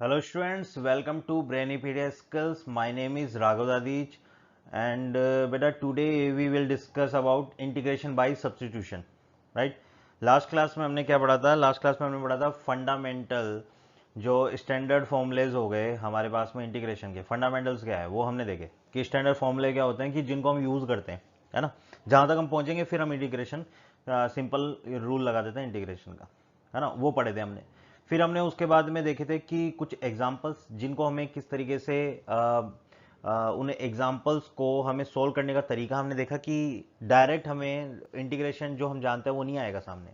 Hello students, welcome to Brainipedia Skills. My name is Raghav Dadij and beta today we will discuss about integration by substitution. Right? Last class में हमने क्या पढ़ा था? Last class में हमने पढ़ा था फंडामेंटल जो स्टैंडर्ड फॉर्मूलेज हो गए हमारे पास में इंटीग्रेशन के फंडामेंटल्स क्या है वो हमने देखे कि स्टैंडर्ड फॉर्मूले क्या होते हैं कि जिनको हम यूज़ करते हैं, है ना। जहाँ तक हम पहुँचेंगे फिर हम इंटीग्रेशन सिंपल रूल लगा देते हैं इंटीग्रेशन का, है ना। वो पढ़े थे हमने। फिर हमने उसके बाद में देखे थे कि कुछ एग्जाम्पल्स जिनको हमें किस तरीके से उन एग्जाम्पल्स को हमें सोल्व करने का तरीका हमने देखा कि डायरेक्ट हमें इंटीग्रेशन जो हम जानते हैं वो नहीं आएगा सामने,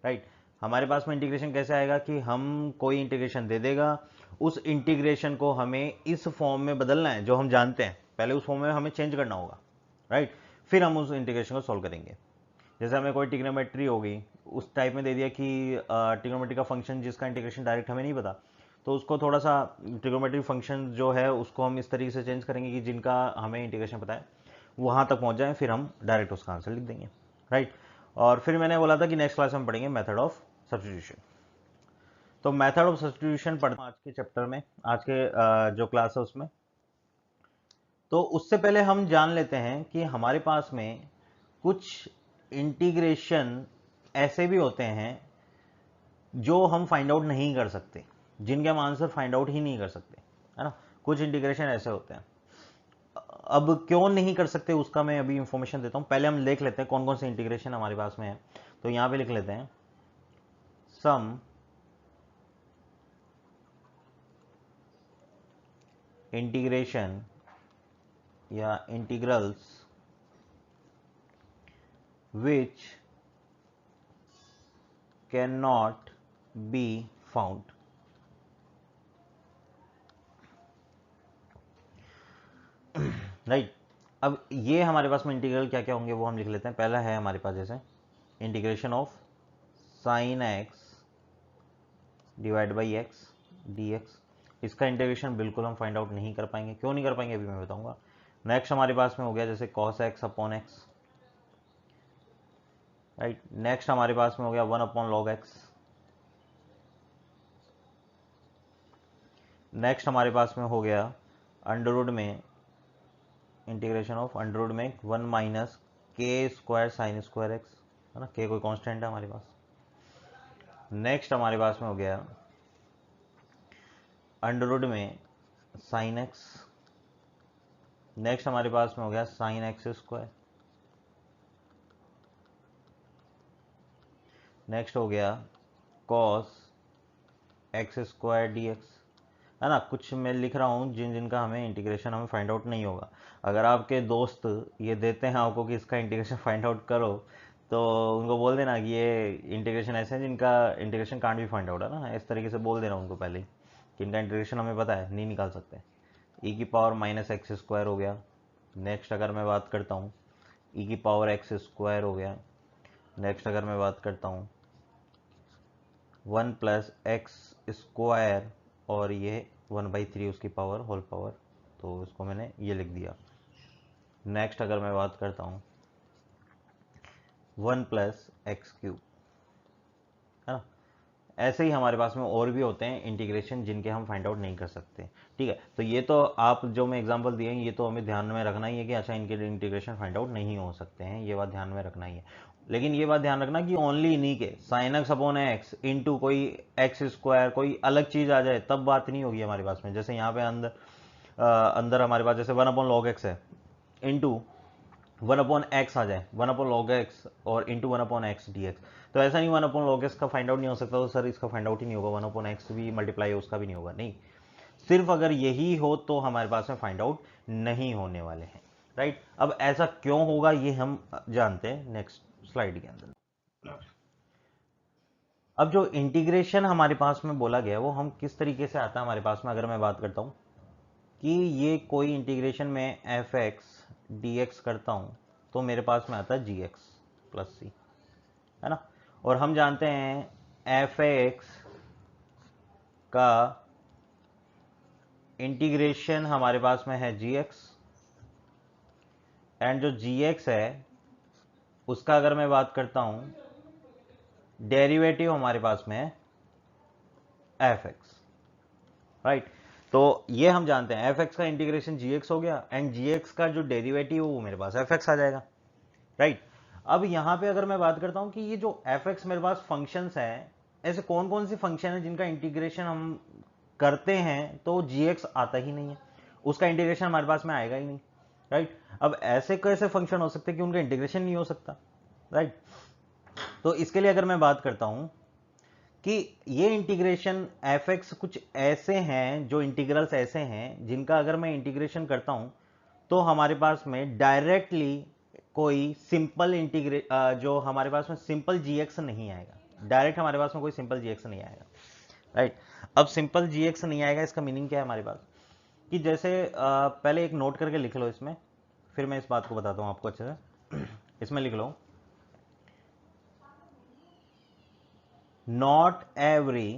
राइट। हमारे पास में इंटीग्रेशन कैसे आएगा कि हम कोई इंटीग्रेशन दे देगा, उस इंटीग्रेशन को हमें इस फॉर्म में बदलना है जो हम जानते हैं, पहले उस फॉर्म में हमें चेंज करना होगा, राइट। फिर हम उस इंटीग्रेशन को सोल्व करेंगे। जैसे हमें कोई ट्रिग्नोमेट्री होगी उस टाइप में दे दिया कि ट्रिग्नोमेट्री का फंक्शन जिसका इंटीग्रेशन डायरेक्ट हमें नहीं पता, तो उसको थोड़ा सा ट्रिग्नोमेट्री फंक्शन जो है उसको हम इस तरीके से चेंज करेंगे कि जिनका हमें इंटीग्रेशन पता है वहाँ तक पहुँच जाए, फिर हम डायरेक्ट उसका आंसर लिख देंगे, राइट। और फिर मैंने बोला था कि नेक्स्ट क्लास में हम पढ़ेंगे मेथड ऑफ सब्स्टिट्यूशन। तो मेथड ऑफ सब्स्टिट्यूशन पढ़ते हैं आज के चैप्टर में, आज के जो क्लास है उसमें। तो उससे पहले हम जान लेते हैं कि हमारे पास में कुछ इंटीग्रेशन ऐसे भी होते हैं जो हम फाइंड आउट नहीं कर सकते, जिनके हम आंसर फाइंड आउट ही नहीं कर सकते, है ना। कुछ इंटीग्रेशन ऐसे होते हैं। अब क्यों नहीं कर सकते उसका मैं अभी इंफॉर्मेशन देता हूं। पहले हम देख लेते हैं कौन कौन से इंटीग्रेशन हमारे पास में है। तो यहां पे लिख लेते हैं सम इंटीग्रेशन या integrals which can not be found. Right. अब ये हमारे पास में इंटीग्रल क्या क्या होंगे वो हम लिख लेते हैं। पहला है हमारे पास जैसे integration of sine x divide by x d x. इसका इंटीग्रेशन बिल्कुल हम फाइंड आउट नहीं कर पाएंगे। क्यों नहीं कर पाएंगे अभी मैं बताऊंगा। नेक्स्ट हमारे पास में हो गया जैसे cos x upon x, right. Next हमारे पास में हो गया 1 अपॉन लॉग एक्स। नेक्स्ट हमारे पास में हो गया अंडर रूट में इंटीग्रेशन ऑफ अंडर रूट में 1 माइनस के स्क्वायर साइन स्क्वायर एक्स, है ना। के कोई कांस्टेंट है हमारे पास। नेक्स्ट हमारे पास में हो गया अंडर रूट में साइन एक्स। नेक्स्ट हमारे पास में हो गया साइन एक्स स्क्वायर। नेक्स्ट हो गया cos x square d x, है ना। कुछ मैं लिख रहा हूँ जिनका हमें इंटीग्रेशन हमें फाइंड आउट नहीं होगा। अगर आपके दोस्त ये देते हैं आपको कि इसका इंटीग्रेशन फाइंड आउट करो, तो उनको बोल देना कि ये इंटीग्रेशन ऐसे हैं जिनका इंटीग्रेशन कांट भी फाइंड आउट, है ना। इस तरीके से बोल देना उनको पहले ही कि इनका इंटीग्रेशन हमें पता है, नहीं निकाल सकते। ई की पावर माइनस एक्स स्क्वायर हो गया। नेक्स्ट अगर मैं बात करता हूँ ई की पावर एक्स स्क्वायर हो गया। नेक्स्ट अगर मैं बात करता हूँ 1 प्लस एक्स स्क्वायर और ये 1/3 उसकी पावर होल पावर, तो इसको मैंने ये लिख दिया। नेक्स्ट अगर मैं बात करता हूँ 1 प्लस एक्स क्यूब, है ना। ऐसे ही हमारे पास में और भी होते हैं इंटीग्रेशन जिनके हम फाइंड आउट नहीं कर सकते, ठीक है। तो ये तो आप जो मैं एग्जांपल दिए हैं ये तो हमें ध्यान में रखना ही है कि अच्छा इनके इंटीग्रेशन फाइंड आउट नहीं हो सकते हैं, ये बात ध्यान में रखना ही है। लेकिन ये बात ध्यान रखना कि ओनली इन्हीं के sine x upon x into कोई एक्स स्क्वायर कोई अलग चीज आ जाए तब बात नहीं होगी हमारे पास में। जैसे यहाँ पे अंदर हमारे पास जैसे 1/log x है इंटू 1/x आ जाए 1/log x और इंटू 1/x dx, तो ऐसा नहीं 1/log x का फाइंड आउट नहीं हो सकता तो सर इसका फाइंड आउट ही नहीं होगा, 1/x भी मल्टीप्लाई है उसका भी नहीं होगा। नहीं, सिर्फ अगर यही हो तो हमारे पास में फाइंड आउट नहीं होने वाले हैं, राइट। अब ऐसा क्यों होगा ये हम जानते हैं नेक्स्ट स्लाइड के अंदर। अब जो इंटीग्रेशन हमारे पास में बोला गया वो हम किस तरीके से आता है हमारे पास में, अगर मैं बात करता हूं कि ये कोई इंटीग्रेशन में एफ एक्स डी एक्स करता हूं तो मेरे पास में आता है जी एक्स प्लस सी, है ना। और हम जानते हैं एफ एक्स का इंटीग्रेशन हमारे पास में है जी एक्स, एंड जो जी एक्स है उसका अगर मैं बात करता हूं डेरिवेटिव हमारे पास में है एफ एक्स, राइट। तो ये हम जानते हैं एफ एक्स का इंटीग्रेशन जी एक्स हो गया एंड जी एक्स का जो डेरिवेटिव वो मेरे पास एफ एक्स आ जाएगा। राइट। अब यहाँ पे अगर मैं बात करता हूँ कि ये जो एफ एक्स मेरे पास फंक्शंस हैं, ऐसे कौन कौन सी फंक्शन है जिनका इंटीग्रेशन हम करते हैं तो जी एक्स आता ही नहीं है, उसका इंटीग्रेशन हमारे पास में आएगा ही नहीं। राइट। अब ऐसे कैसे फंक्शन हो सकते हैं कि उनका इंटीग्रेशन नहीं हो सकता। राइट। तो इसके लिए अगर मैं बात करता हूं कि ये इंटीग्रेशन एफ एक्स कुछ ऐसे हैं, जो इंटीग्रल्स ऐसे हैं जिनका अगर मैं इंटीग्रेशन करता हूं तो हमारे पास में डायरेक्टली कोई सिंपल जो हमारे पास में सिंपल जी एक्स नहीं आएगा, डायरेक्ट हमारे पास में कोई सिंपल जी एक्स नहीं आएगा। राइट। अब सिंपल जी एक्स नहीं आएगा, इसका मीनिंग क्या है हमारे पास कि जैसे पहले एक नोट करके लिख लो इसमें, फिर मैं इस बात को बताता हूं आपको अच्छे से। इसमें लिख लो, not every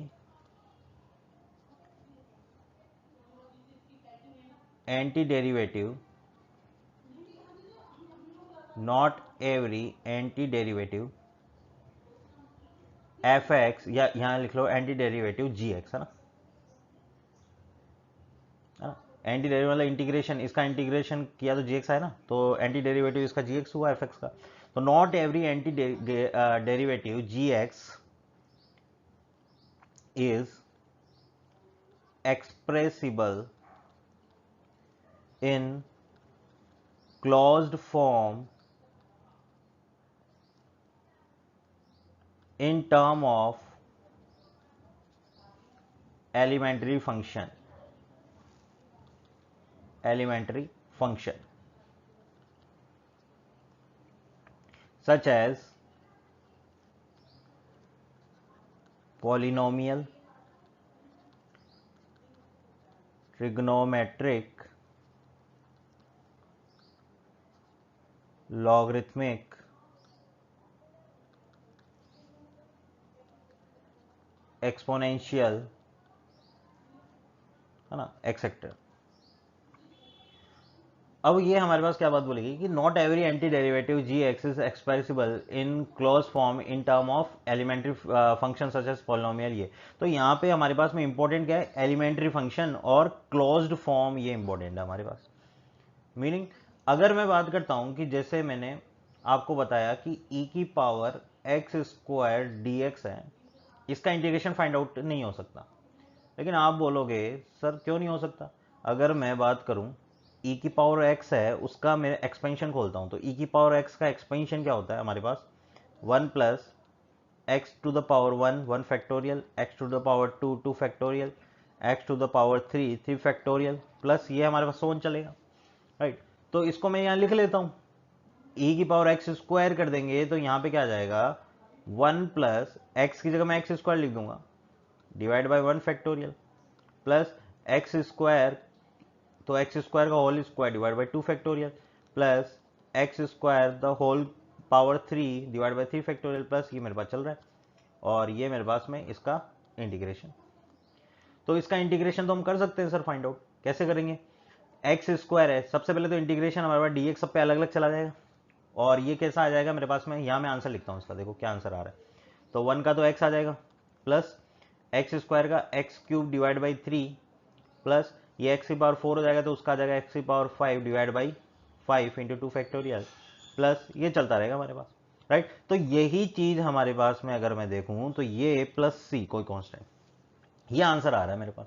antiderivative, not every antiderivative F x, या यहां लिख लो एंटी डेरिवेटिव जी एक्स, है ना, एंटी डेरिवेटिव मतलब इंटीग्रेशन, इसका इंटीग्रेशन किया तो जी एक्स आया ना, तो एंटी डेरिवेटिव इसका जी एक्स हुआ एफ एक्स का। तो not every anti derivative g x is expressible in closed form in term of elementary function such as polynomial, trigonometric, logarithmic, exponential, है ना, एक्सेट्रा। अब ये हमारे पास क्या बात बोलेगी कि not every anti derivative g x is expressible in close form in term of elementary function such as polynomial. ये तो यहाँ पे हमारे पास में इंपॉर्टेंट क्या है, एलिमेंट्री फंक्शन और क्लोज्ड फॉर्म, ये इंपॉर्टेंट है हमारे पास। मीनिंग अगर मैं बात करता हूं कि जैसे मैंने आपको बताया कि e की power x square d x है, इसका इंटीग्रेशन फाइंड आउट नहीं हो सकता। लेकिन आप बोलोगे सर क्यों नहीं हो सकता, अगर मैं बात करूं e की पावर x है, उसका मैं एक्सपेंशन खोलता हूं तो e की पावर x का एक्सपेंशन क्या होता है हमारे पास, 1 plus x to the power 1 1 factorial, x to the power 2 2 factorial, x to the power 3 3 factorial, plus ये हमारे पास सोन चलेगा। राइट। तो इसको मैं यहां लिख लेता हूं, e की पावर एक्स स्क्वायर कर देंगे तो यहां पे क्या आ जाएगा, 1 प्लस एक्स की जगह मैं एक्स स्क्वायर लिख दूंगा divide by 1 factorial, plus x square, तो एक्स स्क्वायर का whole square divide by 2 factorial, plus x square the whole power 3 divide by 3 factorial, plus ये मेरे पास चल रहा है और ये मेरे पास में इसका इंटीग्रेशन। तो इसका इंटीग्रेशन तो हम कर सकते हैं सर, फाइंड आउट कैसे करेंगे, एक्स स्क्वायर है, सबसे पहले तो इंटीग्रेशन हमारे पास डी एक्स सब पे अलग अलग चला जाएगा और ये कैसा आ जाएगा मेरे पास में, यहाँ मैं आंसर लिखता हूँ इसका, देखो क्या आंसर आ रहा है। तो 1 का तो एक्स आ जाएगा, प्लस एक्स स्क्वायर का x cube divide by 3, plus ये एक्स की पावर 4 हो जाएगा तो उसका आ जाएगा एक्स की power 5 divide by 5 into 2 factorial, plus ये चलता रहेगा हमारे पास। राइट। तो यही चीज हमारे पास में अगर मैं देखूं तो ये प्लस सी कोई कांस्टेंट, ये आंसर आ रहा है मेरे पास।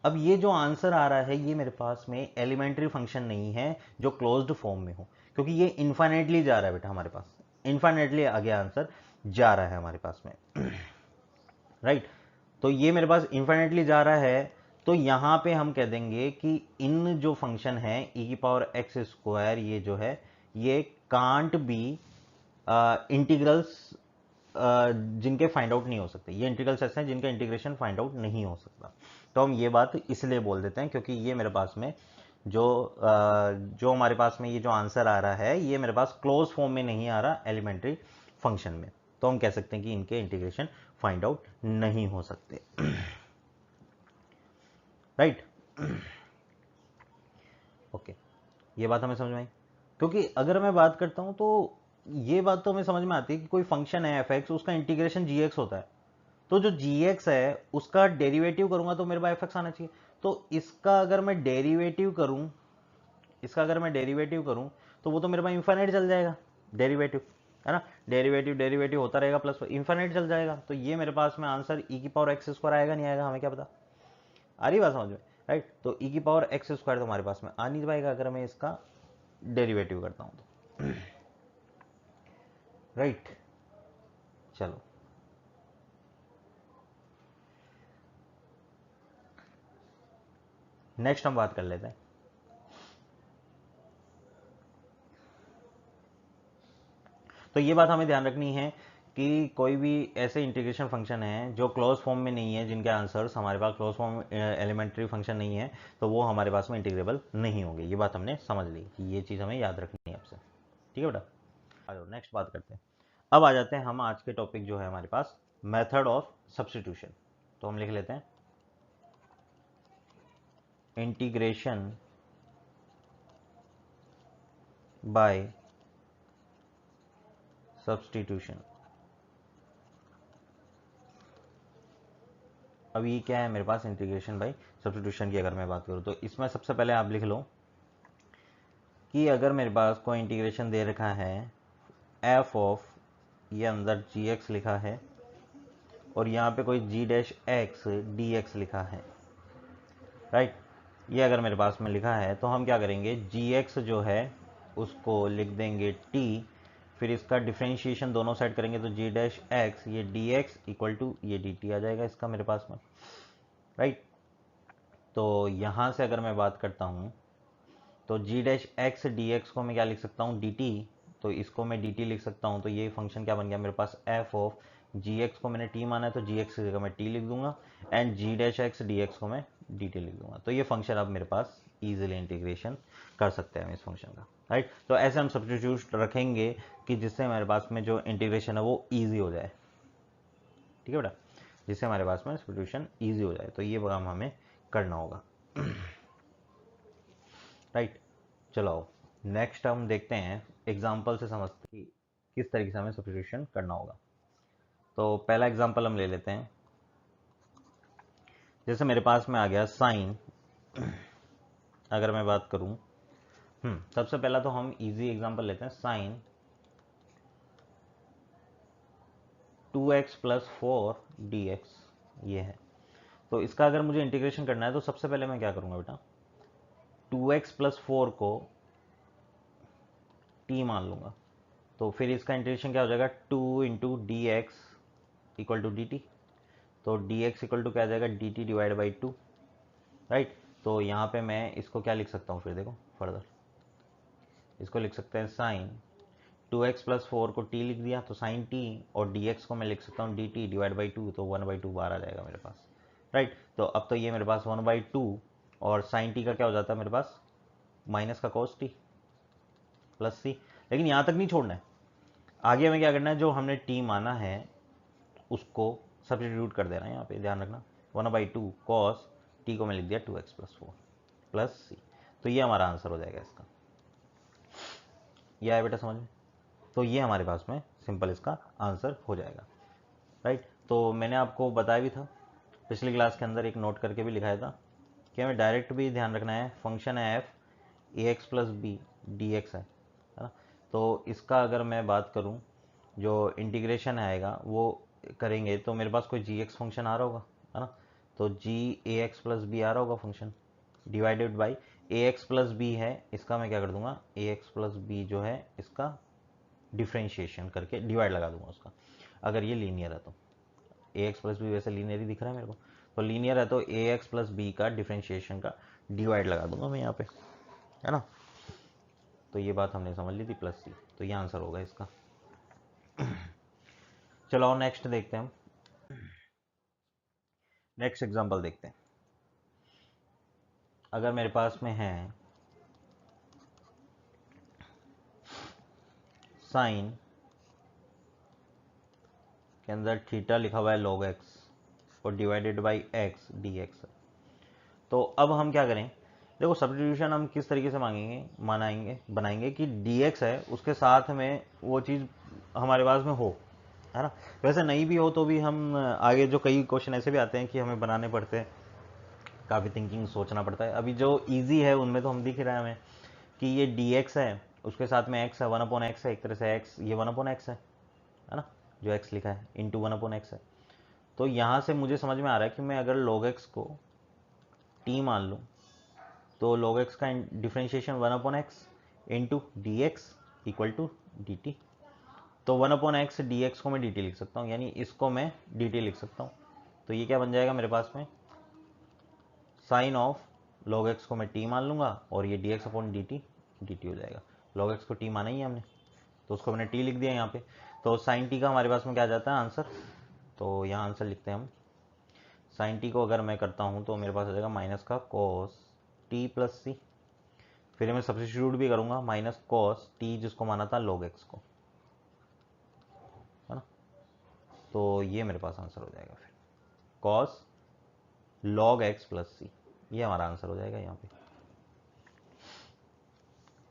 अब ये जो आंसर आ रहा है ये मेरे पास में एलिमेंट्री फंक्शन नहीं है जो क्लोज्ड फॉर्म में हो, क्योंकि ये इन्फाइनेटली जा रहा है बेटा हमारे पास, इन्फाइनेटली आगे आंसर जा रहा है हमारे पास में। राइट। तो ये मेरे पास इन्फाइनेटली जा रहा है, तो यहां पे हम कह देंगे कि इन जो फंक्शन है e की पावर एक्स स्क्वायर, ये जो है ये कांट बी इंटीग्रल्स जिनके फाइंड आउट नहीं हो सकते, ये इंटीग्रल्स ऐसे हैं जिनका इंटीग्रेशन फाइंड आउट नहीं हो सकता। तो हम ये बात इसलिए बोल देते हैं क्योंकि ये मेरे पास में जो हमारे पास में ये जो आंसर आ रहा है ये मेरे पास क्लोज फॉर्म में नहीं आ रहा एलिमेंट्री फंक्शन में, तो हम कह सकते हैं कि इनके इंटीग्रेशन फाइंड आउट नहीं हो सकते। राइट। ओके, ये बात हमें समझ में आई, क्योंकि अगर मैं बात करता हूं तो ये बात तो हमें समझ में आती है कि कोई फंक्शन है एफ एक्स, उसका इंटीग्रेशन जी एक्स होता है, तो जो जी एक्स है उसका डेरिवेटिव करूंगा तो मेरे पास एफ एक्स आना चाहिए। तो इसका अगर मैं डेरिवेटिव करूं, तो वो तो मेरे पास इन्फाइनाइट चल जाएगा डेरिवेटिव, है ना। डेरिवेटिव डेरिवेटिव होता रहेगा प्लस इन्फाइनाइट चल जाएगा। तो ये मेरे पास में आंसर ई की पावर एक्स स्क्वायर आएगा, नहीं आएगा, हमें क्या पता। आ रही बात समझ में, राइट। तो ई की पावर एक्स स्क्वायर तो हमारे पास में आ नहीं पाएगा अगर मैं इसका डेरिवेटिव करता हूं तो, राइट। चलो नेक्स्ट हम बात कर लेते हैं। तो ये बात हमें ध्यान रखनी है कि कोई भी ऐसे इंटीग्रेशन फंक्शन है जो क्लोज फॉर्म में नहीं है, जिनके आंसर्स हमारे पास क्लोज फॉर्म एलिमेंट्री फंक्शन नहीं है, तो वो हमारे पास में इंटीग्रेबल नहीं होंगे। ये बात हमने समझ ली कि ये चीज़ हमें याद रखनी है आपसे, ठीक है बेटा। आ जाओ नेक्स्ट बात करते हैं। अब आ जाते हैं हम आज के टॉपिक जो है हमारे पास, मेथड ऑफ सब्स्टिट्यूशन। तो हम लिख लेते हैं इंटीग्रेशन बाय सब्स्टिट्यूशन। अब ये क्या है मेरे पास, इंटीग्रेशन बाय सब्स्टिट्यूशन की अगर मैं बात करूँ तो इसमें सबसे पहले आप लिख लो कि अगर मेरे पास कोई इंटीग्रेशन दे रखा है एफ ऑफ, ये अंदर जी एक्स लिखा है और यहाँ पे कोई जी डैश एक्स डी एक्स लिखा है, राइट। ये अगर मेरे पास में लिखा है तो हम क्या करेंगे, जी एक्स जो है उसको लिख देंगे टी, फिर इसका डिफ्रेंशिएशन दोनों साइड करेंगे तो जी डैश एक्स ये डी एक्स इक्वल टू ये डी टी आ जाएगा इसका मेरे पास में, राइट। तो यहाँ से अगर मैं बात करता हूँ तो जी डैश एक्स डी एक्स को मैं क्या लिख सकता हूँ, डी टी। तो इसको मैं डी टी लिख सकता हूँ। तो ये फंक्शन क्या बन गया मेरे पास, एफ ऑफ जी एक्स को मैंने टी माना है तो जी एक्स की जगह मैं टी लिख दूंगा, and g dash x d x को मैं डी टी लिख दूंगा। तो ये फंक्शन अब मेरे पास इजीली इंटीग्रेशन कर सकते हैं हम इस फंक्शन का, राइट। तो ऐसे हम सब्स्टिट्यूट रखेंगे कि जिससे हमारे पास में जो इंटीग्रेशन है वो ईजी हो जाए, ठीक है बेटा, जिससे हमारे पास में सब्स्टिट्यूशन ईजी हो जाए। तो ये काम हमें करना होगा, राइट। चलो नेक्स्ट हम देखते हैं, एग्जाम्पल से समझते हैं कि किस तरीके से हमें सब्स्टिट्यूशन करना होगा। तो पहला एग्जाम्पल हम ले लेते हैं। जैसे मेरे पास में आ गया साइन, अगर मैं बात करूं, सबसे पहला तो हम इजी एग्जाम्पल लेते हैं, साइन 2x प्लस 4 dx ये है। तो इसका अगर मुझे इंटीग्रेशन करना है तो सबसे पहले मैं क्या करूंगा बेटा, 2x प्लस 4 को t मान लूंगा। तो फिर इसका इंटीग्रेशन क्या हो जाएगा, 2 into d x equal to d t. तो डी एक्स इक्वल टू क्या आ जाएगा, d t divide by 2, right. तो यहाँ पे मैं इसको क्या लिख सकता हूँ, फिर देखो फर्दर इसको लिख सकते हैं साइन 2x प्लस 4 को t लिख दिया तो साइन t, और dx को मैं लिख सकता हूँ dt डिवाइड बाई 2, तो 1/2 बार आ जाएगा मेरे पास, राइट। तो अब तो ये मेरे पास 1/2 और साइन t का क्या हो जाता है मेरे पास, माइनस का cos t प्लस c। लेकिन यहाँ तक नहीं छोड़ना है, आगे हमें क्या करना है, जो हमने t माना है उसको सब्स्टिट्यूट कर देना है यहाँ पे, ध्यान रखना। 1/2 cos t को मैं लिख दिया 2x प्लस 4 प्लस c। तो ये हमारा आंसर हो जाएगा इसका, यह है बेटा समझ में। तो ये हमारे पास में सिंपल इसका आंसर हो जाएगा, राइट। तो मैंने आपको बताया भी था पिछली क्लास के अंदर, एक नोट करके भी लिखाया था कि हमें डायरेक्ट भी ध्यान रखना है, फंक्शन है f a x plus b d x है ना। तो इसका अगर मैं बात करूं, जो इंटीग्रेशन आएगा वो करेंगे तो मेरे पास कोई जी एक्स फंक्शन आ रहा होगा, है ना। तो g a x plus b आ रहा होगा function, divided by a x plus b है, इसका मैं क्या कर दूंगा, ए एक्स प्लस बी जो है इसका डिफ्रेंशिएशन करके डिवाइड लगा दूंगा उसका, अगर ये लीनियर है तो। ए एक्स प्लस बी वैसे लीनियर ही दिख रहा है मेरे को, तो लीनियर है तो ए एक्स प्लस बी का डिफ्रेंशिएशन का डिवाइड लगा दूंगा मैं यहाँ पे, है ना। तो ये बात हमने समझ ली थी, प्लस सी, तो ये आंसर होगा इसका। चलो नेक्स्ट देखते हैं हम, नेक्स्ट एग्जांपल देखते हैं। अगर मेरे पास में है साइन के अंदर थीटा लिखा हुआ है log x और divided by x d x, तो अब हम क्या करें, देखो सब्स्टिट्यूशन हम किस तरीके से बनाएंगे कि dx है उसके साथ में वो चीज़ हमारे पास में हो, है ना। वैसे नहीं भी हो तो भी हम आगे जो कई क्वेश्चन ऐसे भी आते हैं कि हमें बनाने पड़ते हैं, काफ़ी थिंकिंग सोचना पड़ता है। अभी जो इजी है उनमें तो हम दिख रहा है हमें कि ये dx है, उसके साथ में x है, 1/x है, एक तरह से x, ये 1/x है ना, जो x लिखा है इंटू 1/x है। तो यहाँ से मुझे समझ में आ रहा है कि मैं अगर log x को t मान लूँ तो log x का differentiation 1/x into d x equal to d t. तो 1/x dx को मैं dt लिख सकता हूँ, यानी इसको मैं dt लिख सकता हूँ। तो ये क्या बन जाएगा मेरे पास में, साइन ऑफ log x को मैं t मान लूंगा और ये dx अपॉन dt हो जाएगा। log x को t माना ही है हमने, तो उसको मैंने t लिख दिया यहाँ पे। तो साइन t का हमारे पास में क्या आ जाता है आंसर, तो यहाँ आंसर लिखते हैं हम। साइन t को अगर मैं करता हूँ तो मेरे पास आ जाएगा माइनस का cos t प्लस सी, फिर मैं सब्स्टिट्यूट भी करूँगा माइनस cos t जिसको माना था log x को, है ना। तो ये मेरे पास आंसर हो जाएगा फिर cos log x प्लस सी, ये हमारा आंसर हो जाएगा यहाँ पे।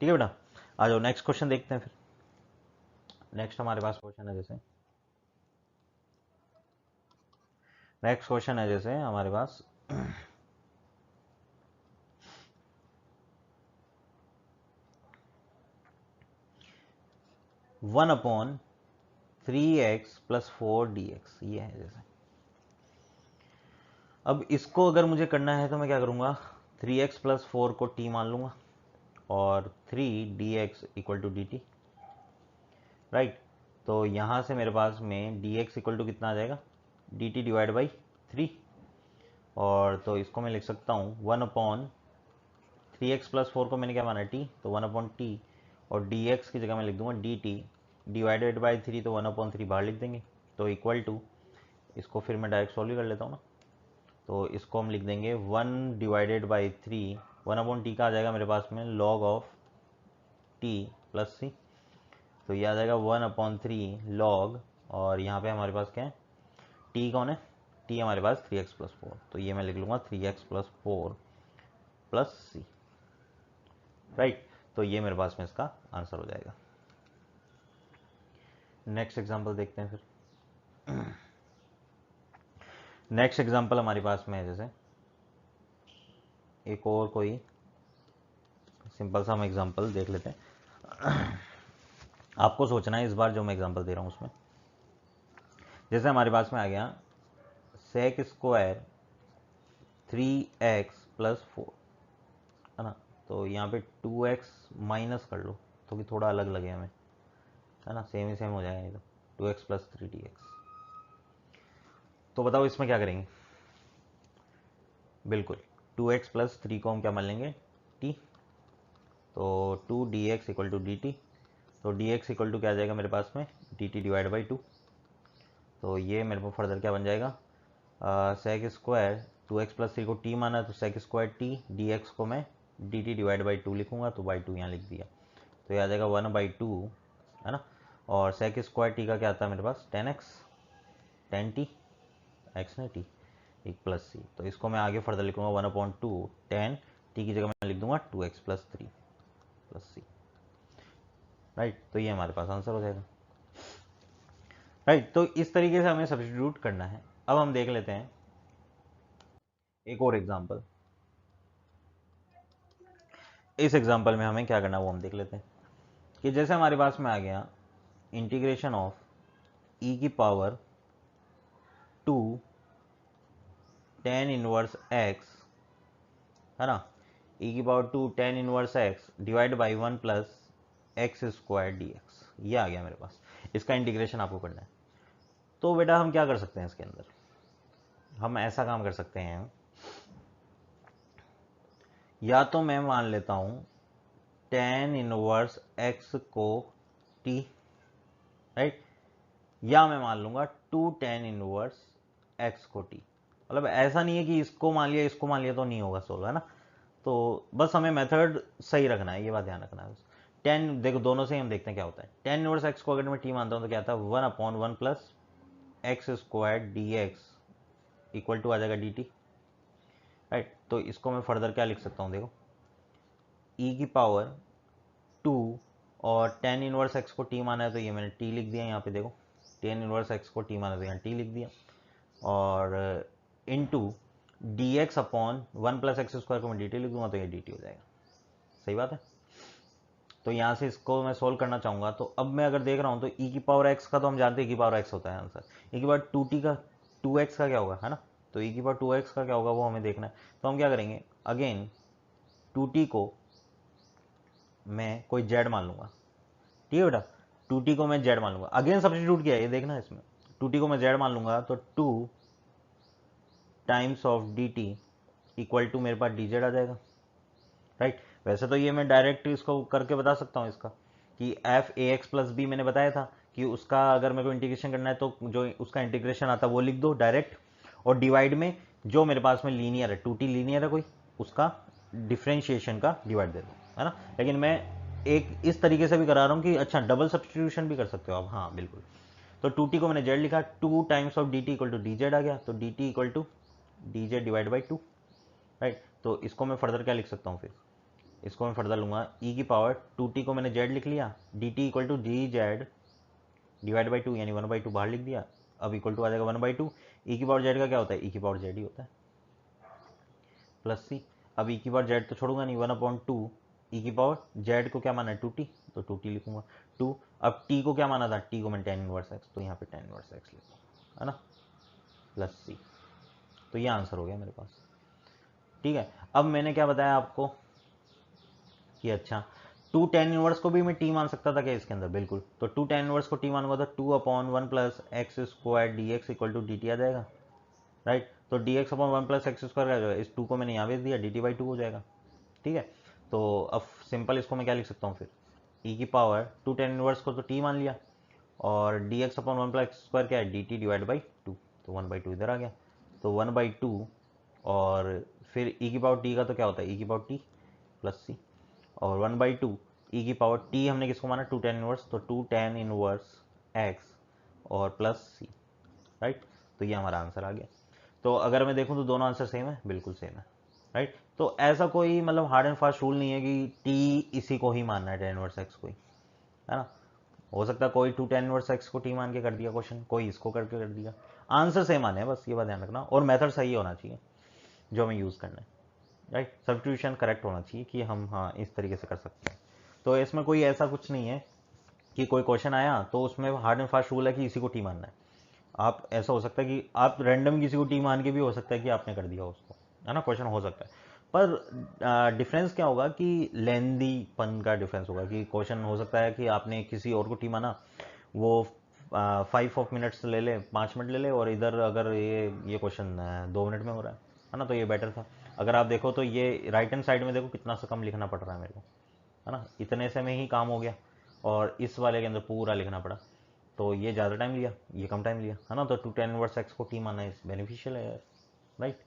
ठीक है बेटा, आ जाओ नेक्स्ट क्वेश्चन देखते हैं। फिर नेक्स्ट हमारे पास क्वेश्चन है जैसे हमारे पास 1/3x प्लस 4dx, ये है जैसे। अब इसको अगर मुझे करना है तो मैं क्या करूँगा, 3x प्लस 4 को t मान लूँगा और 3dx equal to dt, right. तो यहाँ से मेरे पास में dx इक्वल टू कितना आ जाएगा, dt डिवाइड बाई 3, और तो इसको मैं लिख सकता हूँ 1/3x प्लस 4 को मैंने क्या माना t, तो 1/t, और dx की जगह मैं लिख दूंगा dt डिवाइडेड बाई 3, तो 1/3 बाहर लिख देंगे, तो इक्वल टू, इसको फिर मैं डायरेक्ट सॉल्व कर लेता हूँ ना। तो इसको हम लिख देंगे 1 डिवाइडेड बाई 3, 1/t का आ जाएगा मेरे पास में log ऑफ t प्लस सी, तो ये आ जाएगा 1/3 log, और यहाँ पे हमारे पास क्या है, t कौन है, t हमारे पास 3x प्लस 4, तो ये मैं लिख लूँगा 3x प्लस 4 प्लस सी, राइट। तो ये मेरे पास में इसका आंसर हो जाएगा। नेक्स्ट एग्जांपल देखते हैं फिर। नेक्स्ट एग्जांपल हमारे पास में है जैसे एक और कोई सिंपल सा हम एग्जांपल देख लेते हैं। आपको सोचना है इस बार जो मैं एग्जांपल दे रहा हूँ उसमें। जैसे हमारे पास में आ गया सेक स्क्वायर 3x प्लस 4, है ना। तो यहाँ पे 2x माइनस कर लो तो कि थोड़ा अलग लगे हमें, है ना, सेम ही सेम हो जाएगा ये तो 2x प्लस 3dx। तो बताओ इसमें क्या करेंगे, बिल्कुल 2x प्लस 3 को हम क्या मान लेंगे t, तो 2dx इक्वल टू dt, तो dx इक्वल टू क्या आ जाएगा मेरे पास में dt डिवाइड बाई 2। तो ये मेरे को फर्दर क्या बन जाएगा, सेक स्क्वायर 2x प्लस 3 को t माना, तो सेक स्क्वायर t dx को मैं dt डिवाइड बाई 2 लिखूंगा, तो बाई 2 यहाँ लिख दिया, तो ये आ जाएगा 1/2, है ना। और सेक स्क्वायर t का क्या आता है मेरे पास 10x, 10t, x ने t एक प्लस सी, तो इसको मैं आगे फर्दर लिखूंगा 1/2 10 t की जगह मैं लिख दूंगा 2x प्लस 3 प्लस सी, राइट। तो ये हमारे पास आंसर हो जाएगा, राइट। तो इस तरीके से हमें सब्स्टिट्यूट करना है। अब हम देख लेते हैं एक और एग्जांपल। इस एग्जांपल में हमें क्या करना है वो हम देख लेते हैं कि जैसे हमारे पास में आ गया इंटीग्रेशन ऑफ e की पावर 2 tan इनवर्स x, है ना, e की power 2 tan inverse x divide by 1 plus x square d x, ये आ गया मेरे पास। इसका इंटीग्रेशन आपको करना है। तो बेटा हम क्या कर सकते हैं इसके अंदर, हम ऐसा काम कर सकते हैं, या तो मैं मान लेता हूं tan इनवर्स x को t, राइट, या मैं मान लूंगा 2 tan इनवर्स x को t। मतलब ऐसा नहीं है कि इसको मान लिया इसको मान लिया तो नहीं होगा सोल्व, है ना। तो बस हमें मेथड सही रखना है, ये बात ध्यान रखना है। टेन देखो दोनों से ही हम देखते हैं क्या होता है। tan इनवर्स x को अगर मैं t मानता हूं तो क्या आता है 1/1 plus x square d x equal to आ जाएगा dt, राइट। तो इसको मैं फर्दर क्या लिख सकता हूँ, देखो e की पावर 2 और tan इनवर्स x को t माना है तो ये मैंने t लिख दिया यहाँ पे, देखो tan इनवर्स x को t माना तो यहाँ t लिख दिया, और into D x upon 1 plus x square को मैं डी टी लिख दूंगा तो ये डी टी हो जाएगा। सही बात है। तो यहाँ से इसको मैं सोल्व करना चाहूँगा, तो अब मैं अगर देख रहा हूँ तो ई की पावर एक्स का तो हम जानते हैं ई की पावर एक्स होता है आंसर, ई की पावर 2t का 2x का क्या होगा, है ना। तो ई की पावर 2x का क्या होगा वो हमें देखना है। तो हम क्या करेंगे, अगेन 2t को मैं कोई z मान लूंगा, ठीक है बेटा। 2t को मैं z मान लूंगा, अगेन सब्स्टिट्यूट किया है ये देखना, इसमें 2t को मैं z मान लूंगा तो 2 times of dt equal to मेरे पास dz आ जाएगा, राइट। वैसे तो ये मैं डायरेक्ट इसको करके बता सकता हूँ इसका, कि f a x plus b मैंने बताया था कि उसका अगर मेरे को इंटीग्रेशन करना है तो जो उसका इंटीग्रेशन आता है वो लिख दो डायरेक्ट, और डिवाइड में जो मेरे पास में लीनियर है 2t लीनियर है कोई, उसका डिफ्रेंशिएशन का डिवाइड दे दो, है ना। लेकिन मैं एक इस तरीके से भी करा रहा हूँ कि अच्छा डबल सब्सटीट्यूशन भी कर सकते हो आप, हाँ बिल्कुल। तो 2t को मैंने z लिखा, 2 times of dt equal to dz आ गया, तो dt equal to dz divide by 2, right. तो इसको मैं फर्दर क्या लिख सकता हूँ फिर, इसको मैं फर्दर लूंगा e की पावर 2t को मैंने z लिख लिया, dt equal to dz divide by 2, यानी 1/2 बाहर लिख दिया, अब इक्वल टू आ जाएगा 1/2। e की पावर z का क्या होता है, e की पावर z ही होता है, प्लस सी। अब e की पावर z तो छोड़ूंगा नहीं, 1/2 e की पावर z को क्या माना है 2t, तो 2t लिखूंगा 2। अब t को क्या माना था, t को मैं tan इनवर्स x, तो यहाँ पे tan इनवर्स x लिखूंगा, है ना, प्लस सी। तो ये आंसर हो गया मेरे पास, ठीक है। अब मैंने क्या बताया आपको कि अच्छा 2 tan इनवर्स को भी मैं t मान सकता था क्या इसके अंदर, बिल्कुल। तो 2 tan इनवर्स को t मानूंगा तो 2/1 plus x square d x equal to d t आ जाएगा, राइट। तो d x upon 1 plus x square का जो है, इस 2 को मैंने यहाँ भेज दिया, डी टी बाई 2 हो जाएगा, ठीक है। तो अब सिंपल इसको मैं क्या लिख सकता हूँ फिर, e की पावर 2 tan इनवर्स को तो t मान लिया, और D x upon 1 plus square क्या है, डी टी डिवाइड बाई 2, तो 1/2 इधर आ गया, तो 1/2, और फिर e की पावर t का तो क्या होता है, e की पावर t प्लस सी, और 1/2 e की पावर t हमने किसको माना 2 tan इनवर्स, तो 2 tan इनवर्स x और प्लस सी, राइट। तो ये हमारा आंसर आ गया। तो अगर मैं देखूं तो दोनों आंसर सेम है, बिल्कुल सेम है, राइट। तो ऐसा कोई मतलब हार्ड एंड फास्ट रूल नहीं है कि t इसी को ही मानना है tan इनवर्स x को ही, है ना। हो सकता है कोई 2 tan इनवर्स x को t मान के कर दिया क्वेश्चन, कोई इसको करके कर दिया, आंसर सेम आने हैं, बस ये बात ध्यान रखना, और मेथड सही होना चाहिए जो हमें यूज़ करना है, राइट। सब्स्टिट्यूशन करेक्ट होना चाहिए कि हम हाँ इस तरीके से कर सकते हैं। तो इसमें कोई ऐसा कुछ नहीं है कि कोई क्वेश्चन आया तो उसमें हार्ड एंड फास्ट रूल है कि इसी को टी मानना है। आप ऐसा हो सकता है कि आप रैंडम किसी को टी मान के भी हो सकता है कि आपने कर दिया उसको, है ना, क्वेश्चन हो सकता है। पर डिफरेंस क्या होगा कि लेंदीपन का डिफरेंस होगा, कि क्वेश्चन हो सकता है कि आपने किसी और को टी माना, वो 5 मिनट्स ले ले, 5 मिनट ले ले, और इधर अगर ये क्वेश्चन 2 मिनट में हो रहा है ना, तो ये बेटर था। अगर आप देखो तो ये राइट हैंड साइड में देखो कितना सा कम लिखना पड़ रहा है मेरे को, है ना, इतने से में ही काम हो गया, और इस वाले के अंदर पूरा लिखना पड़ा, तो ये ज़्यादा टाइम लिया, ये कम टाइम लिया, है ना। तो 2 tan इनवर्स x को t मानना इस बेनिफिशियल है यार, राइट।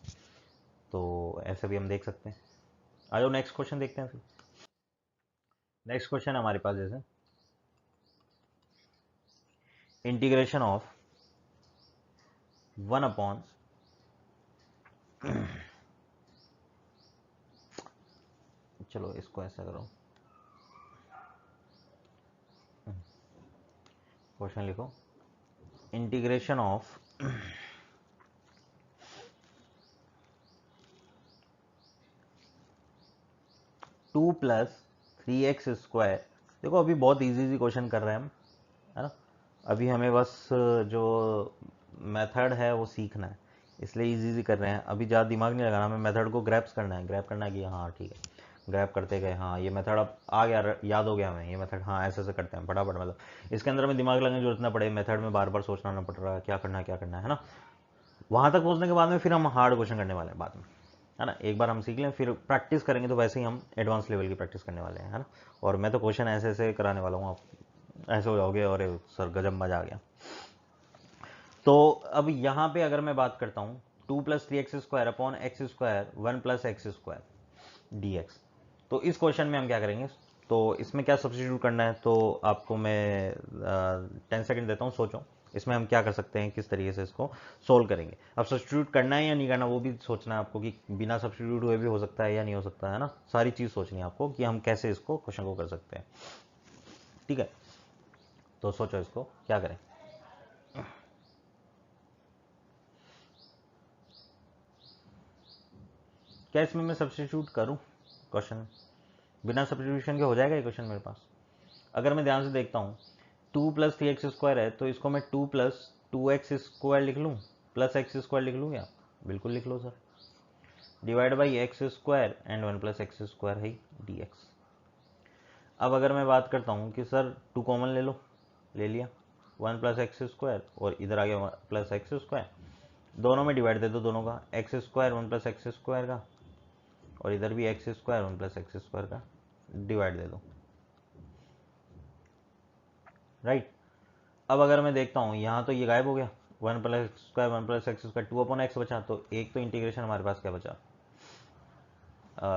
तो ऐसे भी हम देख सकते हैं। आ जाओ नेक्स्ट क्वेश्चन देखते हैं फिर। नेक्स्ट क्वेश्चन हमारे पास जैसे इंटीग्रेशन ऑफ 1/, चलो इसको ऐसा करो, क्वेश्चन लिखो, integration of 2 plus 3x square. देखो अभी बहुत इजी क्वेश्चन कर रहे हैं हम, है ना। अभी हमें बस जो मेथड है वो सीखना है, इसलिए इजी कर रहे हैं, अभी ज़्यादा दिमाग नहीं लगाना, हमें मेथड को ग्रैप्स करना है, ग्रैप करना है कि हाँ ठीक है, ग्रैप करते गए, हाँ ये मेथड अब आ गया, याद हो गया हमें ये मेथड, हाँ ऐसे ऐसे करते हैं फटाफट, मतलब इसके अंदर में दिमाग लगाने की जरूरत ना पड़े, मेथड में बार बार सोचना ना पड़ रहा है क्या करना है क्या करना है ना। वहाँ तक पहुँचने के बाद में फिर हम हार्ड क्वेश्चन करने वाले हैं बाद में, है ना। एक बार हम सीख लें फिर प्रैक्टिस करेंगे, तो वैसे ही हम एडवांस लेवल की प्रैक्टिस करने वाले हैं, है ना। और मैं तो क्वेश्चन ऐसे ऐसे कराने वाला हूँ, आप ऐसे हो जाओगे और सर गजब मजा आ गया। तो अब यहाँ पे अगर मैं बात करता हूँ 2 plus 3x square upon x square 1 plus x square d x, तो इस क्वेश्चन में हम क्या करेंगे, तो इसमें क्या सब्स्टिट्यूट करना है, तो आपको मैं 10 सेकेंड देता हूँ, सोचो इसमें हम क्या कर सकते हैं, किस तरीके से इसको सोल्व करेंगे। अब सब्स्टिट्यूट करना है या नहीं करना वो भी सोचना है आपको, कि बिना सब्स्टिट्यूट हुए भी हो सकता है या नहीं हो सकता, है ना। सारी चीज़ सोचनी है आपको कि हम कैसे इसको क्वेश्चन को कर सकते हैं, ठीक है। तो सोचो इसको क्या करें। क्या इसमें मैं सब्स्टिट्यूट करूँ? क्वेश्चन बिना सब्स्टिट्यूशन के हो जाएगा ये क्वेश्चन मेरे पास? अगर मैं ध्यान से देखता हूँ 2 + 3x² है, तो इसको मैं 2 + 2x² लिख लूँ, प्लस x² लिख लूँ क्या? बिल्कुल लिख लो sir. Divide by x² and 1 + x² है dx। अब अगर मैं बात करता हूँ कि सर 2 कॉमन ले लो, ले लिया, 1 + x² और इधर आ गया प्लस x², दोनों में डिवाइड दे दो दोनों का, x² 1 + x² का, और इधर भी x² 1 + x² का डिवाइड दे दो, राइट। अब अगर मैं देखता हूँ यहाँ तो ये गायब हो गया, 1 + x² 1 + x², 2/x बचा, तो एक तो इंटीग्रेशन हमारे पास क्या बचा,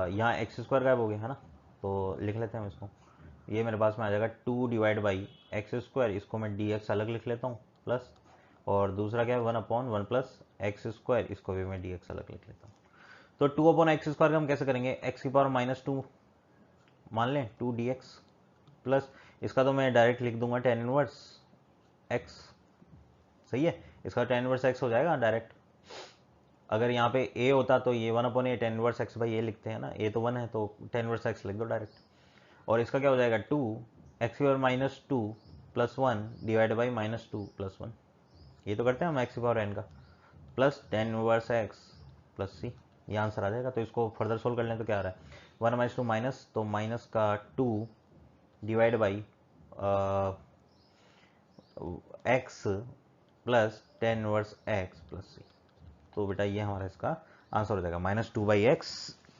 यहाँ x² गायब हो गया है ना, तो लिख लेते हैं हम इसको। ये मेरे पास में आ जाएगा 2 डिवाइड बाई x², इसको मैं dx अलग लिख लेता हूँ प्लस, और दूसरा क्या है 1/1 + x², इसको भी मैं dx अलग लिख लेता हूँ। तो 2/x² का हम कैसे करेंगे, x⁻⁻2 मान लें 2 dx प्लस इसका तो मैं डायरेक्ट लिख दूंगा tan इनवर्स x, सही है, इसका tan इनवर्स x हो जाएगा डायरेक्ट। अगर यहाँ पे a होता तो ये 1/a tan inverse x by a लिखते हैं ना, a तो 1 है तो tan इनवर्स x लिख दो डायरेक्ट, और इसका क्या हो जाएगा 2 x⁻⁻2 + 1 डिवाइड बाई -2 + 1, ये तो करते हैं हम x⁻n का, plus tan inverse x plus c, ये आंसर आ जाएगा। तो इसको फर्दर सोल्व कर लें तो क्या आ रहा है 1 - 2 माइनस, तो माइनस का 2 divide by x plus tan inverse x plus c, तो बेटा ये हमारा इसका आंसर हो जाएगा -2/x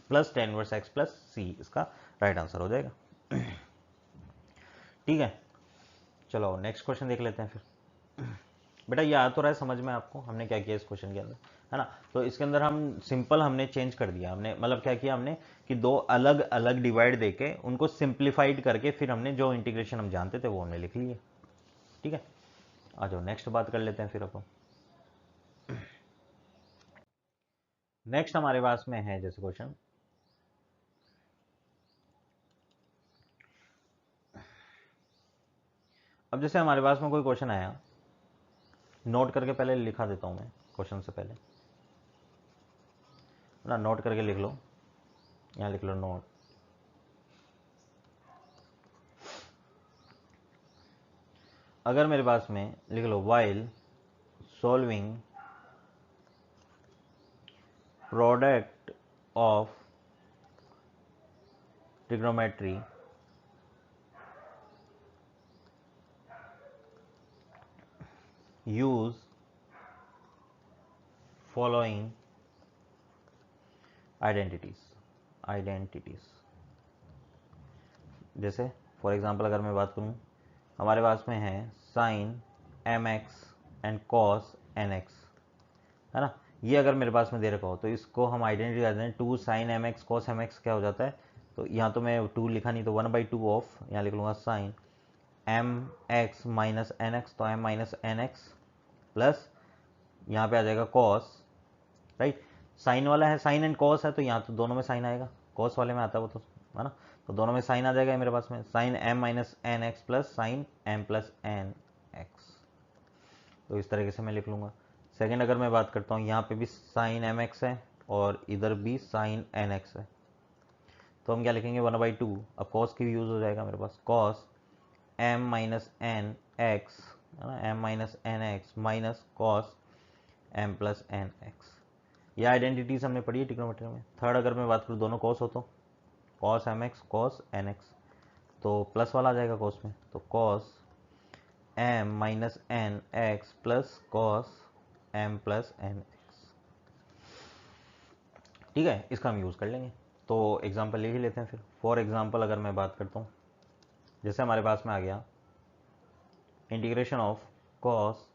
plus tan inverse x plus c, इसका राइट आंसर हो जाएगा। ठीक है, चलो नेक्स्ट क्वेश्चन देख लेते हैं फिर। बेटा ये आ तो रहा है समझ में आपको हमने क्या किया इस क्वेश्चन के अंदर, है ना। तो इसके अंदर हम सिंपल हमने चेंज कर दिया, हमने मतलब क्या किया हमने कि दो अलग अलग डिवाइड देके उनको सिंप्लीफाइड करके फिर हमने जो इंटीग्रेशन हम जानते थे वो हमने लिख लिए। ठीक है, आ जाओ नेक्स्ट बात कर लेते हैं फिर अपन। नेक्स्ट हमारे पास में है जैसे क्वेश्चन, अब जैसे हमारे पास में कोई क्वेश्चन आया, नोट करके पहले लिखा देता हूं मैं क्वेश्चन से पहले ना, नोट करके लिख लो, यहाँ लिख लो नोट। अगर मेरे पास में लिख लो while solving product of trigonometry use following identities। जैसे फॉर एग्जांपल अगर मैं बात करूं, हमारे पास में है sin mx and cos nx, है ना। ये अगर मेरे पास में दे रखा हो तो इसको हम आइडेंटिटी कर दें, 2 sin mx cos mx क्या हो जाता है, तो यहाँ तो मैं 2 लिखा नहीं तो 1/2 ऑफ, यहाँ लिख लूँगा sin mx माइनस nx, तो m माइनस nx प्लस यहाँ पे आ जाएगा cos, राइट। साइन वाला है, साइन एंड कॉस है, तो यहाँ तो दोनों में साइन आएगा, कॉस वाले में आता है वो तो, है ना, तो दोनों में साइन आ जाएगा मेरे पास में, sine m minus n x plus sine m plus n x, तो इस तरीके से मैं लिख लूँगा। सेकंड अगर मैं बात करता हूँ, यहाँ पे भी साइन एम एक्स है और इधर भी साइन एन एक्स है, तो हम क्या लिखेंगे 1/2, अब कॉस की यूज़ हो जाएगा मेरे पास, cos m minus n x, है ना, m minus n x minus cos m plus n x. ये आइडेंटिटीज हमने पढ़ी है ट्रिग्नोमेट्री में। थर्ड अगर मैं बात करूँ, दोनों कॉस हो तो cos m x cos n x, तो प्लस वाला आ जाएगा कॉस में, तो cos m minus n x plus cos m plus n x. ठीक है, इसका हम यूज़ कर लेंगे। तो एग्जाम्पल ले ही लेते हैं फिर। फॉर एग्जाम्पल अगर मैं बात करता हूँ, जैसे हमारे पास में आ गया integration of cos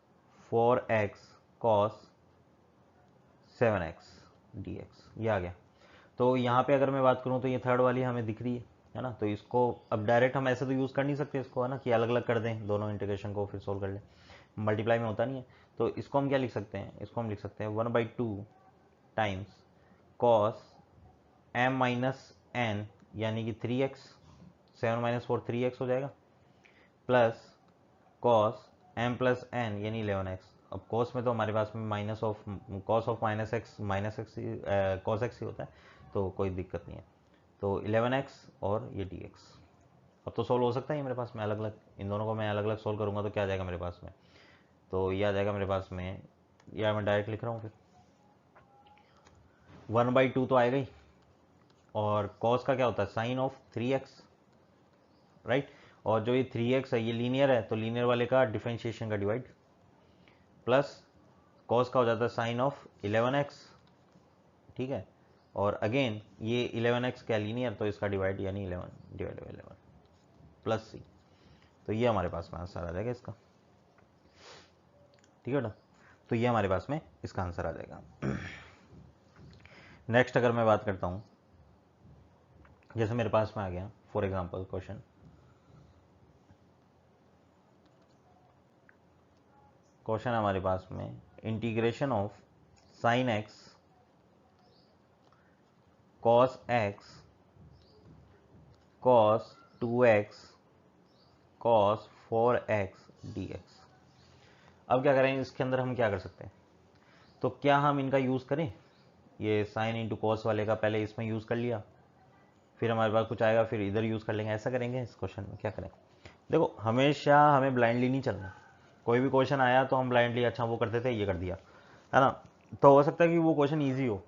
4x cos 7x dx, ये आ गया। तो यहाँ पे अगर मैं बात करूँ तो ये थर्ड वाली हमें दिख रही है ना, तो इसको अब डायरेक्ट हम ऐसे तो यूज़ कर नहीं सकते इसको, है ना, कि अलग अलग कर दें दोनों इंटीग्रेशन को फिर सोल्व कर लें, मल्टीप्लाई में होता नहीं है। तो इसको हम क्या लिख सकते हैं, इसको हम लिख सकते हैं 1/2 times cos m minus n यानी कि 3x, 7 माइनस 4 3x हो जाएगा, plus cos m plus n यानी 11x, अब कॉस में तो हमारे पास में minus of cos of minus x cos x ही होता है, तो कोई दिक्कत नहीं है। तो 11x और ये dx अब तो सोल्व हो सकता है मेरे पास में अलग अलग, इन दोनों को मैं अलग अलग सोल्व करूँगा तो क्या आ जाएगा मेरे पास में, तो ये आ जाएगा मेरे पास में, या मैं डायरेक्ट लिख रहा हूँ फिर 1/2 तो आएगा ही, और कॉस का क्या होता है साइन ऑफ 3x, राइट। और जो ये 3x है ये लीनियर है, तो लीनियर वाले का डिफरेंशिएशन का डिवाइड, प्लस कॉस का हो जाता है साइन ऑफ 11x, ठीक है। और अगेन ये 11x क्या लीनियर, तो इसका डिवाइड यानी 11 डिवाइड बाई 11 प्लस c, तो ये हमारे पास में आंसर आ जाएगा इसका, ठीक है बेटा। तो ये हमारे पास में इसका आंसर आ जाएगा। नेक्स्ट अगर मैं बात करता हूं, जैसे मेरे पास में आ गया फॉर एग्जांपल क्वेश्चन हमारे पास में integration of sine x cos x cos 2x cos 4x dx। अब क्या करें, इसके अंदर हम क्या कर सकते हैं, तो क्या हम इनका यूज़ करें, ये साइन इंटू कॉस वाले का पहले इसमें यूज़ कर लिया, फिर हमारे पास कुछ आएगा फिर इधर यूज़ कर लेंगे, ऐसा करेंगे इस क्वेश्चन में, क्या करें। देखो हमेशा हमें ब्लाइंडली नहीं चलना, कोई भी क्वेश्चन आया तो हम ब्लाइंडली अच्छा वो करते थे ये कर दिया, है ना। तो हो सकता है कि वो क्वेश्चन ईजी हो,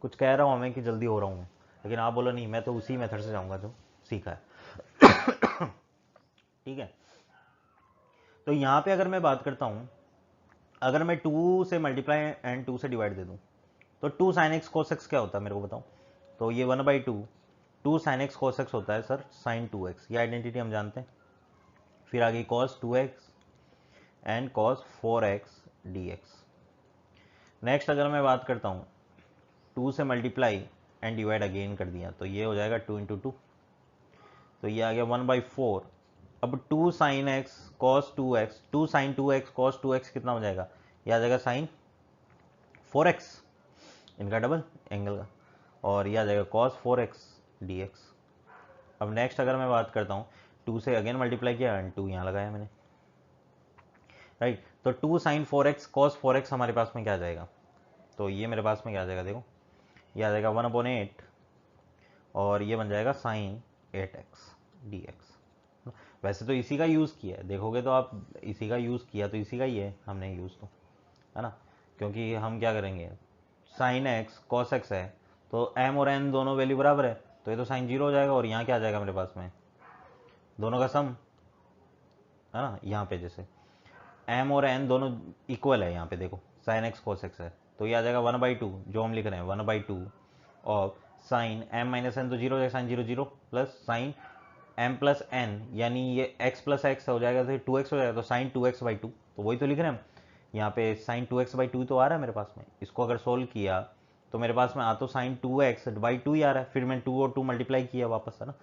कुछ कह रहा हूँ हमें कि जल्दी हो रहा हूँ मैं, लेकिन आप बोलो नहीं मैं तो उसी मेथड से जाऊँगा जो सीखा है। ठीक है, तो यहाँ पे अगर मैं बात करता हूँ, अगर मैं 2 से मल्टीप्लाई एंड 2 से डिवाइड दे दूँ, तो 2 साइन एक्स कोस एक्स क्या होता है मेरे को बताओ, तो ये 1/2 2 साइन एक्स कोस एक्स होता है सर साइन 2x, ये आइडेंटिटी हम जानते हैं। फिर आ गई cos 2x and cos 4x dx। Next अगर मैं बात करता हूँ 2 से मल्टीप्लाई एंड डिवाइड अगेन कर दिया, तो ये हो जाएगा 2 इंटू 2, तो ये आ गया 1/4। अब 2 sine x cos 2x 2 sine 2x cos 2x कितना हो जाएगा, ये आ जाएगा साइन 4x, इनका डबल एंगल का, और ये आ जाएगा कॉस 4x dx। अब नेक्स्ट अगर मैं बात करता हूँ 2 से अगेन मल्टीप्लाई किया एंड 2 यहाँ लगाया मैंने, राइट। तो 2 साइन 4x कॉस 4x हमारे पास में क्या आ जाएगा, तो ये मेरे पास में क्या आ जाएगा, देखो ये आ जाएगा 1/8, और ये बन जाएगा साइन 8x dx। वैसे तो इसी का यूज़ किया है, देखोगे तो आप इसी का यूज़ किया तो इसी का ही है हमने यूज़, तो है ना, क्योंकि हम क्या करेंगे साइन एक्स कॉस एक्स है, तो एम और एन दोनों वैल्यू बराबर है, तो ये तो साइन 0 हो जाएगा, और यहाँ क्या आ जाएगा मेरे पास में दोनों का सम, है ना। यहाँ पे जैसे एम और एन दोनों इक्वल है, यहाँ पे देखो साइन एक्स कॉस एक्स है, तो ये आ जाएगा 1/2 जो हम लिख रहे हैं 1/2 of sine m minus n, तो 0 हो जाएगा sine 0 0 plus sine m plus n, यानी ये एक्स प्लस एक्स हो जाएगा, तो 2x हो जाएगा, तो साइन 2x/2, तो वही तो लिख रहे हैं हम यहाँ पे साइन 2x/2 तो आ रहा है मेरे पास में, इसको अगर सोल्व किया तो मेरे पास में आ तो साइन 2x/2 ही आ रहा है, फिर मैं 2 और 2 मल्टीप्लाई किया वापस, है ना,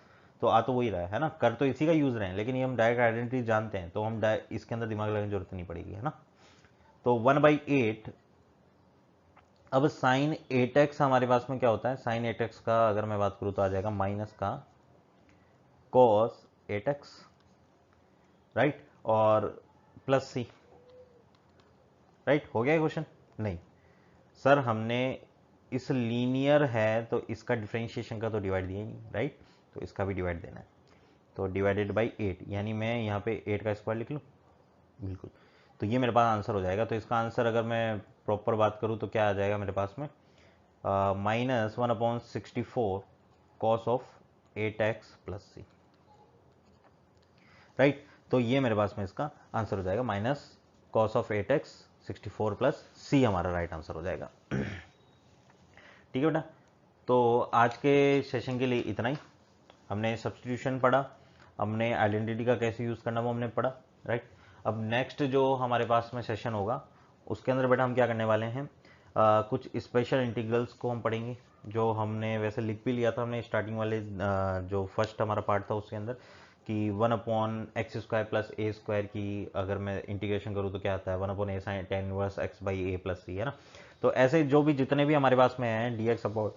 तो आ तो वही रहा है ना, कर तो इसी का यूज़ रहे हैं, लेकिन ये हम डायरेक्ट आइडेंटिटी जानते हैं, तो हम इसके अंदर दिमाग लगाने की जरूरत नहीं पड़ेगी, है ना। तो 1/8, अब साइन 8x हमारे पास में क्या होता है, साइन 8x का अगर मैं बात करूँ तो आ जाएगा माइनस का cos 8x, राइट, और प्लस c, राइट। हो गया क्वेश्चन, नहीं सर हमने इस लीनियर है तो इसका डिफरेंशिएशन का तो डिवाइड दिया ही नहीं, राइट, तो इसका भी डिवाइड देना है, तो डिवाइडेड बाई 8, यानी मैं यहाँ पे 8 का स्क्वायर लिख लूँ, बिल्कुल, तो ये मेरे पास आंसर हो जाएगा। तो इसका आंसर अगर मैं प्रॉपर बात करूँ तो क्या आ जाएगा मेरे पास में, -1/64 cos of 8x plus c, right. तो ये मेरे पास में इसका आंसर हो जाएगा minus cos of 8x 64 plus c हमारा राइट आंसर हो जाएगा। ठीक है बेटा, तो आज के सेशन के लिए इतना ही। हमने सब्सटीट्यूशन पढ़ा, हमने आइडेंटिटी का कैसे यूज़ करना वो हमने पढ़ा, राइट। अब नेक्स्ट जो हमारे पास में सेशन होगा उसके अंदर बेटा हम क्या करने वाले हैं, कुछ स्पेशल इंटीग्रल्स को हम पढ़ेंगे, जो हमने वैसे लिख भी लिया था हमने स्टार्टिंग वाले जो फर्स्ट हमारा पार्ट था उसके अंदर, कि 1/x² प्लस a² की अगर मैं इंटीग्रेशन करूँ तो क्या आता है 1/a sin tan inverse x/a plus c, है ना। तो ऐसे जो भी जितने भी हमारे पास में हैं dx upon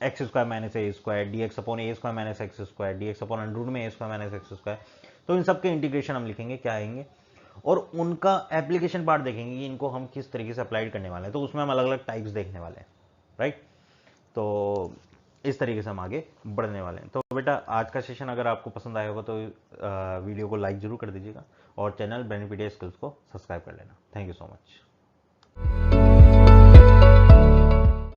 x² minus a², dx upon a² minus x², dx upon under root में a² माइनस x², तो इन सब के इंटीग्रेशन हम लिखेंगे क्या आएंगे, और उनका एप्लीकेशन पार्ट देखेंगे कि इनको हम किस तरीके से अप्लाइड करने वाले हैं, तो उसमें हम अलग अलग टाइप्स देखने वाले हैं, राइट। तो इस तरीके से हम आगे बढ़ने वाले हैं। तो बेटा आज का सेशन अगर आपको पसंद आया होगा तो वीडियो को लाइक जरूर कर दीजिएगा और चैनल ब्रेनिपीडिया स्किल्स को सब्सक्राइब कर लेना। Thank you so much.